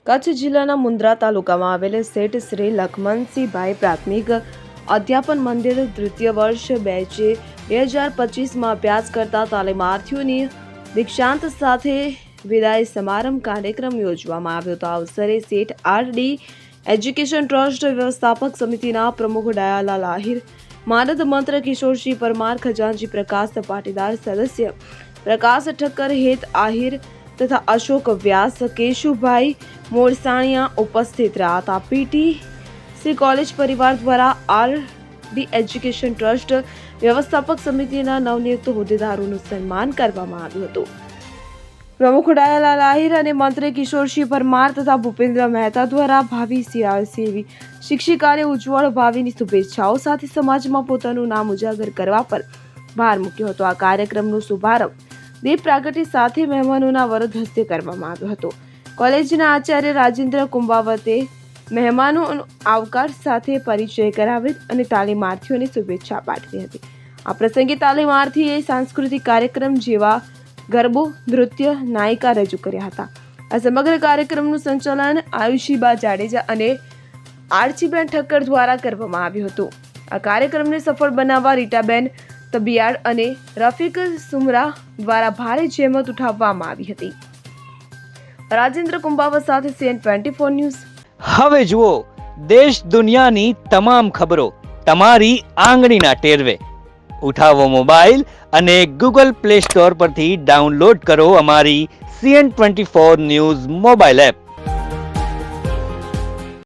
કચ્છ જિલ્લાના મુન્દ્રા તાલુકામાં આવેલ શેઠ શ્રી લખમણસિંહભાઈ પ્રાથમિક અધ્યાપન મંદિર તૃતીય વર્ષ બેચ 2025માં અભ્યાસ કરતા તાલીમાર્થીઓની દીક્ષાંત સાથે વિદાય સમારંભ કાર્યક્રમ યોજવામાં આવ્યો હતો. આ અવસરે શેઠ આરડી એજ્યુકેશન ટ્રસ્ટ વ્યવસ્થાપક સમિતિના પ્રમુખ દયાલાલ આહિર, માનદ મંત્ર કિશોરસિંહ પરમાર, ખજાનચી પ્રકાશ પાટીદાર, સદસ્ય પ્રકાશ ઠક્કર, હેત આહિર તથા અશોક વ્યાસ, કેશુભાઈ મોરસાણિયા ઉપસ્થિત રહ્યા હતા. પીટીસી કોલેજ પરિવાર દ્વારા આરડી એજ્યુકેશન ટ્રસ્ટ વ્યવસ્થાપક સમિતિના નવનિયુક્ત હોદ્દેદારોનું સન્માન કરવામાં આવ્યું હતું. પ્રમુખ દયાલાલ આહિર અને મંત્રી કિશોરસિંહ પરમાર તથા ભૂપેન્દ્ર મહેતા દ્વારા ભાવિ સેવી શિક્ષિકાને ઉજ્જવળ ભાવિની શુભેચ્છાઓ સાથે સમાજમાં પોતાનું નામ ઉજાગર કરવા પર ભાર મૂક્યો હતો. આ કાર્યક્રમનો શુભારંભ દીપ પ્રાગટ્ય સાથે મહેમાનોના વરદ હસ્તે કરવામાં આવ્યો હતો. કોલેજના આચાર્ય રાજેન્દ્ર કુંભાવતે મહેમાનોનો આવકાર સાથે પરિચય કરાવી અને તાલીમાર્થીઓને શુભેચ્છા પાઠવી હતી. આ પ્રસંગે તાલીમાર્થીએ સાંસ્કૃતિક કાર્યક્રમ જેવા ગરબો, નૃત્ય, નાયિકા રજૂ કર્યા હતા. આ સમગ્ર કાર્યક્રમનું સંચાલન આયુષીબા જાડેજા અને આરચીબેન ઠક્કર દ્વારા કરવામાં આવ્યું હતું. આ કાર્યક્રમને સફળ બનાવવા રીટાબેન તબિયાડ અને રફીક સુમરા દ્વારા ભારે જહેમત ઉઠાવવામાં આવી હતી. રાજેન્દ્ર કુંભાવત સાથે CN24 ન્યૂઝ. હવે જુઓ દેશ દુનિયાની તમામ ખબરો તમારી આંગળીના ટેરવે. ઉઠાવો મોબાઈલ અને Google Play Store પરથી ડાઉનલોડ કરો અમારી CN24 ન્યૂઝ મોબાઈલ એપ.